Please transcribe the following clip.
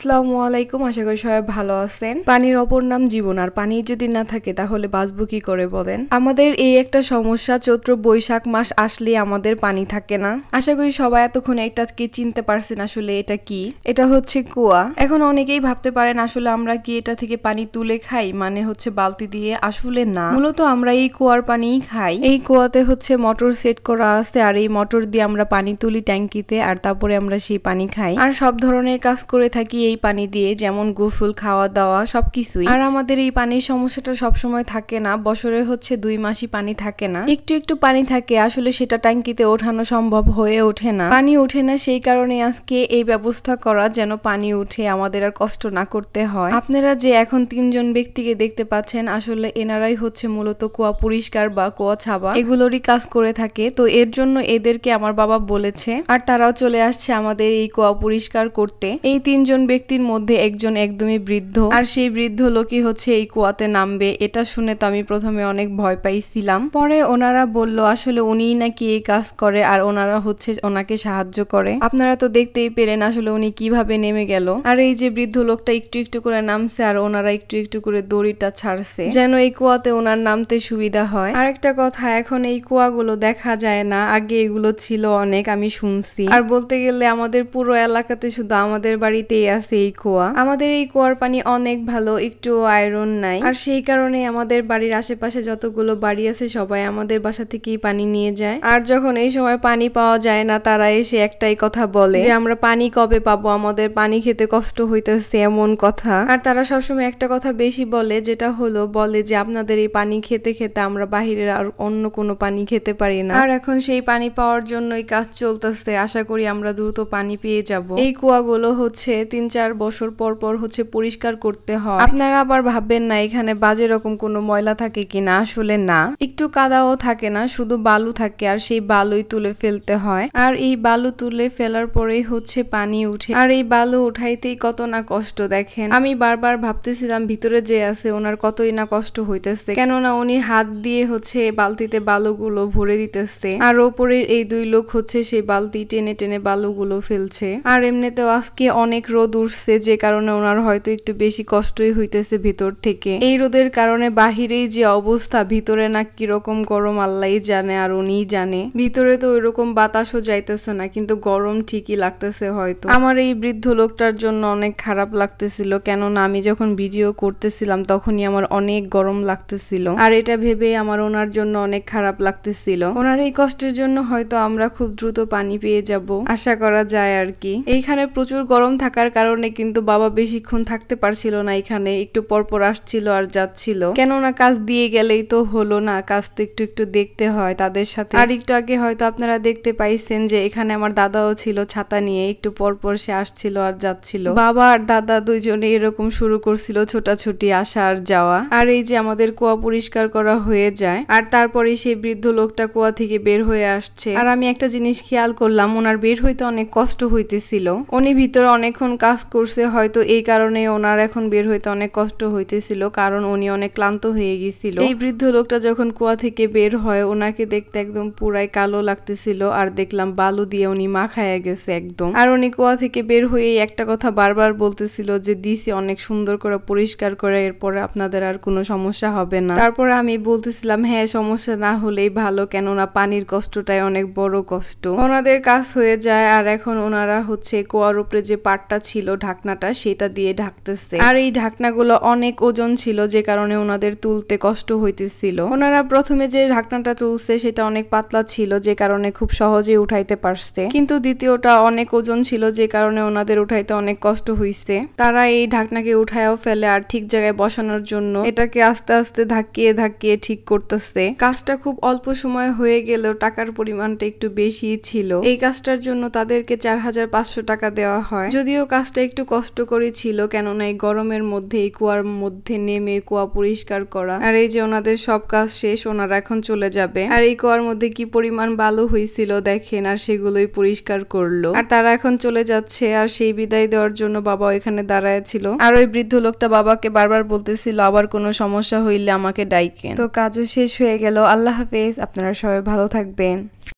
আসসালামু আলাইকুম, আশা করি সবাই ভালো আছেন। পানির অপর নাম জীবন, আর পানি যদি না থাকে তাহলে বাঁচবো কি করে বলেন। আমাদের এই একটা সমস্যা, চৈত্র বৈশাখ মাস আসলে আমাদের পানি থাকে না। আশা করি সবাই এতক্ষণ এটা কি চিনতে পারছেন আসলে এটা কি। এটা হচ্ছে কুয়া। এখন অনেকেই ভাবতে পারেন আসলে আমরা কি এটা থেকে পানি তুলে খাই, মানে হচ্ছে বালতি দিয়ে। আসলে না, মূলত আমরা এই কুয়ার পানিই খাই। এই কুয়াতে হচ্ছে মোটর সেট করা আছে, আর এই মোটর দিয়ে আমরা পানি তুলি ট্যাঙ্কিতে, আর তারপরে আমরা সেই পানি খাই। আর সব ধরনের কাজ করে থাকি এই পানি দিয়ে, যেমন গোসল, খাওয়া দাওয়া সবকিছুই। আর আমাদের এই পানির সমস্যাটা সবসময় থাকে না, বছরে হচ্ছে 2 মাসই পানি থাকে না, একটু একটু পানি থাকে। আসলে সেটা ট্যাঙ্কিতে ওঠানো সম্ভব হয়ে ওঠে না, পানি ওঠে না। সেই কারণে আজকে এই ব্যবস্থা করা যেন পানি উঠে, আমাদের আর কষ্ট না করতে হয়। আপনারা যে এখন 3 জন ব্যক্তিকে দেখতে পাচ্ছেন, আসলে এনারাই হচ্ছে মূলত কুয়া পরিষ্কার বা কুয়া ছাবা এগুলোরই কাজ করে থাকে। তো এর জন্য এদেরকে আমার বাবা বলেছে, আর তারাও চলে আসছে আমাদের এই কুয়া পরিষ্কার করতে। এই 3 জন ব্যক্তির মধ্যে একজন একদমই বৃদ্ধ, আর সেই বৃদ্ধ লোকই হচ্ছে এই কুয়াতে নামবে। এটা শুনে তো আমি প্রথমে অনেক ভয় পাইছিলাম। পরে ওনারা বলল আসলে উনিই নাকি এই কাজ করে, আর ওনারা হচ্ছে ওনাকে সাহায্য করে। আপনারা তো দেখতেই পেলেন আসলে উনি কিভাবে নেমে গেল। আর এই যে বৃদ্ধ লোকটা একটু একটু করে নামছে, আর ওনারা একটু একটু করে দড়িটা ছাড়ছে যেন এই কুয়াতে ওনার নামতে সুবিধা হয়। আর একটা কথা, এখন এই কুয়াগুলো দেখা যায় না, আগে এগুলো ছিল অনেক, আমি শুনছি। আর বলতে গেলে আমাদের পুরো এলাকাতে শুধু আমাদের বাড়িতেই আছে এই কুয়া। আমাদের এই কুয়ার পানি অনেক ভালো, একটু আয়রন নাই। আর সেই কারণে আমাদের বাড়ির আশেপাশে যতগুলো বাড়ি আছে সবাই আমাদের বাসা থেকেই পানি নিয়ে যায়। আর যখন এই সময় পানি পাওয়া যায় না, তারা এসে একটাই কথা বলে যে আমরা পানি কবে পাবো, আমাদের পানি খেতে কষ্ট হইতেছে, এমন কথা। আর তারা সবসময় একটা কথা বেশি বলে, যেটা হলো বলে যে আপনাদের এই পানি খেতে খেতে আমরা বাহিরের আর অন্য কোনো পানি খেতে পারি না। আর এখন সেই পানি পাওয়ার জন্যই কাজ চলতেছে, আশা করি আমরা দ্রুত পানি পেয়ে যাব। এই কুয়াগুলো হচ্ছে 3-4 বছর পর পর হচ্ছে পরিষ্কার করতে হয়। আপনারা আবার ভাববেন না এখানে বাজে রকম কোনো ময়লা থাকে কিনা, আসলে না, একটু কাদাও থাকে না, শুধু বালু থাকে, আর সেই বালুই তুলে ফেলতে হয়। আর এই বালু তুলে ফেলার পরেই হচ্ছে পানি উঠে, আর এই বালু উঠাইতেই কত না কষ্ট দেখেন। আমি বারবার ভাবতেছিলাম ভিতরে যে আছে ওনার কতই না কষ্ট হইতেছে, কেননা উনি হাত দিয়ে হচ্ছে বালতিতে বালুগুলো ভরে দিতেছে, আর ওপরের এই 2 লোক হচ্ছে সেই বালতি টেনে টেনে বালুগুলো ফেলছে। আর এমনিতেও আজকে অনেক রোদ উঠছে, যে কারণে ওনার হয়তো একটু বেশি কষ্টই হইতেছে ভিতর থেকে। এই রোদের কারণে বাহিরেই যে অবস্থা, ভিতরে না কিরকম গরম আল্লাহই জানে, আর উনিই জানে। ভিতরে তো ওইরকম বাতাসও যাইতেছে না, কিন্তু গরম ঠিকই লাগতেছে হয়তো। আমার এই বৃদ্ধ লোকটার জন্য অনেক খারাপ লাগতেছিল, কেননা আমি যখন ভিডিও করতেছিলাম তখনই আমার অনেক গরম লাগতেছিল, আর এটা ভেবে আমার ওনার জন্য অনেক খারাপ লাগতেছিল। ওনার এই কষ্টের জন্য হয়তো আমরা খুব দ্রুত পানি পেয়ে যাব, আশা করা যায় আর কি। এইখানে প্রচুর গরম থাকার কারণে কিন্তু বাবা বেশিক্ষণ থাকতে পারছিল না, এখানে একটু পরপর আসছিল আর যাচ্ছিল, কেননা কাজ দিয়ে গেলেই তো হলো না, কাজ তো একটু একটু দেখতে হয় তাদের সাথে। আর একটু আগে হয়তো আপনারা দেখতে পাইছেন যে এখানে আমার দাদাও ছিল ছাতা নিয়ে, একটু পরপর সে আসছিল আর যাচ্ছিল। বাবা আর দাদা দুইজনে এরকম শুরু করছিল ছোটাছুটি, আসা আর যাওয়া। আর এই যে আমাদের কুয়া পরিষ্কার করা হয়ে যায়, আর তারপরে সেই বৃদ্ধ লোকটা কুয়া থেকে বের হয়ে আসছে। আর আমি একটা জিনিস খেয়াল করলাম, ওনার বের হইতে অনেক কষ্ট হইতেছিল, উনি ভিতরে অনেকক্ষণ কাজ করছে, হয়তো এই কারণে ওনার এখন বের হইতে অনেক কষ্ট হইতেছিল, কারণ উনি অনেক ক্লান্ত হয়ে গেছিল। এই বৃদ্ধ লোকটা যখন কুয়া থেকে বের হয়, ওনাকে দেখতে একদম পুরাই কালো লাগতেছিল, আর দেখলাম বালু দিয়ে উনি মাখায়া গেছে একদম। আর উনি কুয়া থেকে বের হয়ে একটা কথা বারবার বলতেছিল যে দিছি অনেক সুন্দর করে পরিষ্কার করে, এরপরে আপনাদের আর কোনো সমস্যা হবে না। তারপরে আমি বলতেছিলাম হ্যাঁ, সমস্যা না হলেই ভালো, কেননা পানির কষ্টটাই অনেক বড় কষ্ট। ওনাদের কাজ হয়ে যায়, আর এখন ওনারা হচ্ছে কুয়ার উপরে যে পাটটা ছিল, ঢাকনাটা, সেটা দিয়ে ঢাকতেছে। আর এই ঢাকনাগুলো অনেক ওজন ছিল, যে কারণে ওনাদের তুলতে কষ্ট হইতেছিল। ওনারা প্রথমে যে ঢাকনাটা তুলছে সেটা অনেক পাতলা ছিল, যে কারণে খুব সহজে উঠাইতে পারছে, কিন্তু দ্বিতীয়টা অনেক ওজন ছিল, যে কারণে ওনাদের উঠাইতে অনেক কষ্ট হইছে। তারা এই ঢাকনাকে উঠায়ও ফেলে, আর ঠিক জায়গায় বসানোর জন্য এটাকে আস্তে আস্তে ধাক্কিয়ে ধাক্কিয়ে ঠিক করতেছে। কাজটা খুব অল্প সময় হয়ে গেলেও টাকার পরিমাণটা একটু বেশি ছিল। এই কাজটার জন্য তাদেরকে 4500 টাকা দেওয়া হয়, যদিও কাজটা একটু কষ্ট করে ছিল, কেননা এই গরমের মধ্যে এই কুয়ার মধ্যে নেমে কুয়া পরিষ্কার করা। আর এই যে ওনাদের সব কাজ শেষ, ওনারা এখন চলে যাবে। আর এই কুয়ার মধ্যে কি পরিমাণ বালু হয়েছিল দেখেন, আর সেগুলোই পরিষ্কার করলো। আর তারা এখন চলে যাচ্ছে, আর সেই বিদায় দেওয়ার জন্য বাবা ওইখানে দাঁড়ায় ছিল। আর ওই বৃদ্ধ লোকটা বাবাকে বারবার বলতেছিল আবার কোনো সমস্যা হইলে আমাকে ডাইকেন। তো কাজও শেষ হয়ে গেল। আল্লাহ হাফেজ, আপনারা সবাই ভালো থাকবেন।